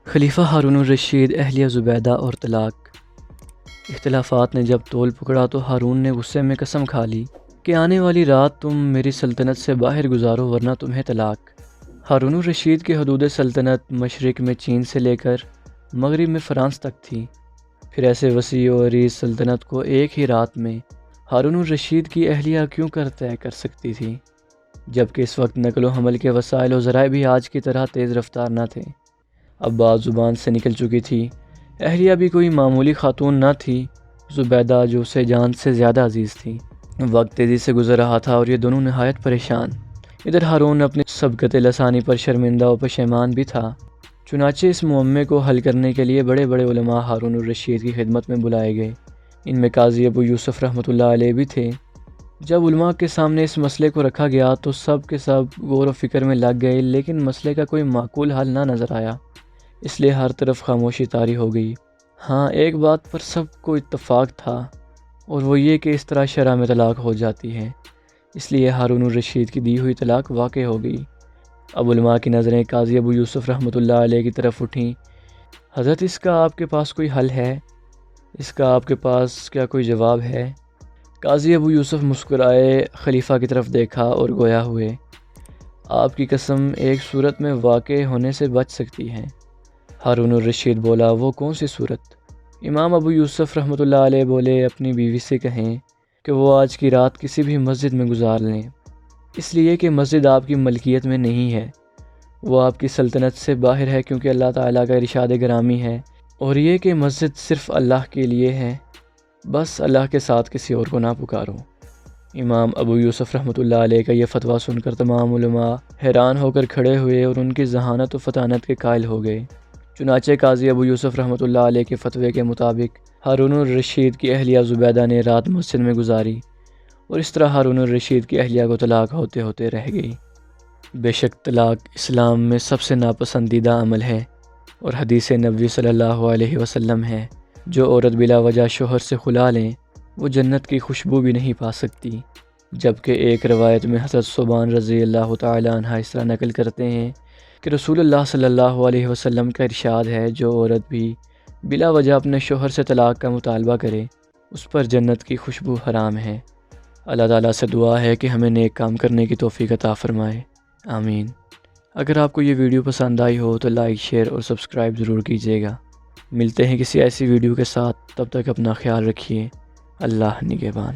خلیفہ ہارون الرشید، اہلیہ زبیدہ اور طلاق۔ اختلافات نے جب طول پکڑا تو ہارون نے غصے میں قسم کھا لی کہ آنے والی رات تم میری سلطنت سے باہر گزارو ورنہ تمہیں طلاق۔ ہارون الرشید کی حدود سلطنت مشرق میں چین سے لے کر مغرب میں فرانس تک تھی۔ پھر ایسے وسیع و عریض سلطنت کو ایک ہی رات میں ہارون الرشید کی اہلیہ کیوں طے کر سکتی تھی، جبکہ اس وقت نقل و حمل کے وسائل و ذرائع بھی آج کی طرح تیز رفتار نہ تھے۔ اب بات زبان سے نکل چکی تھی۔ اہلیہ بھی کوئی معمولی خاتون نہ تھی، زبیدہ جو اسے جان سے زیادہ عزیز تھی۔ وقت تیزی سے گزر رہا تھا اور یہ دونوں نہایت پریشان۔ ادھر ہارون اپنی سبقت لسانی پر شرمندہ و پشیمان بھی تھا۔ چنانچہ اس معمے کو حل کرنے کے لیے بڑے بڑے علماء ہارون الرشید کی خدمت میں بلائے گئے۔ ان میں قاضی ابو یوسف رحمۃ اللہ علیہ بھی تھے۔ جب علماء کے سامنے اس مسئلے کو رکھا گیا تو سب کے سب غور و فکر میں لگ گئے، لیکن مسئلے کا کوئی معقول حل نہ نظر آیا، اس لیے ہر طرف خاموشی طاری ہو گئی۔ ہاں، ایک بات پر سب کو اتفاق تھا، اور وہ یہ کہ اس طرح شرع میں طلاق ہو جاتی ہے، اس لیے ہارون الرشید کی دی ہوئی طلاق واقع ہو گئی۔ اب علماء کی نظریں قاضی ابو یوسف رحمۃ اللہ علیہ کی طرف اٹھیں۔ حضرت، اس کا آپ کے پاس کوئی حل ہے؟ اس کا آپ کے پاس کیا کوئی جواب ہے؟ قاضی ابو یوسف مسکرائے، خلیفہ کی طرف دیکھا اور گویا ہوئے، آپ کی قسم ایک صورت میں واقع ہونے سے بچ سکتی ہے۔ ہارون الرشید بولا، وہ کون سی صورت؟ امام ابو یوسف رحمۃ اللہ علیہ بولے، اپنی بیوی سے کہیں کہ وہ آج کی رات کسی بھی مسجد میں گزار لیں، اس لیے کہ مسجد آپ کی ملکیت میں نہیں ہے، وہ آپ کی سلطنت سے باہر ہے، کیونکہ اللہ تعالیٰ کا ارشاد گرامی ہے، اور یہ کہ مسجد صرف اللہ کے لیے ہے، بس اللہ کے ساتھ کسی اور کو نہ پکارو۔ امام ابو یوسف رحمۃ اللہ علیہ کا یہ فتویٰ سن کر تمام علماء حیران ہو کر کھڑے ہوئے اور ان کی ذہانت و فطانت کے قائل ہو گئے۔ چنانچہ قاضی ابو یوسف رحمۃ اللہ علیہ کے فتوے کے مطابق ہارون الرشید کی اہلیہ زبیدہ نے رات مسجد میں گزاری، اور اس طرح ہارون الرشید کی اہلیہ کو طلاق ہوتے ہوتے رہ گئی۔ بے شک طلاق اسلام میں سب سے ناپسندیدہ عمل ہے، اور حدیث نبوی صلی اللہ علیہ وسلم ہے، جو عورت بلا وجہ شوہر سے خلا لیں وہ جنت کی خوشبو بھی نہیں پا سکتی۔ جبکہ ایک روایت میں حضرت ثوبان رضی اللہ تعالی عنہ اس طرح نقل کرتے ہیں کہ رسول اللہ صلی اللہ علیہ وسلم کا ارشاد ہے، جو عورت بھی بلا وجہ اپنے شوہر سے طلاق کا مطالبہ کرے اس پر جنت کی خوشبو حرام ہے۔ اللہ تعالیٰ سے دعا ہے کہ ہمیں نیک کام کرنے کی توفیق عطا فرمائے، آمین۔ اگر آپ کو یہ ویڈیو پسند آئی ہو تو لائک، شیئر اور سبسکرائب ضرور کیجیے گا۔ ملتے ہیں کسی ایسی ویڈیو کے ساتھ، تب تک اپنا خیال رکھیے۔ اللہ نگہبان۔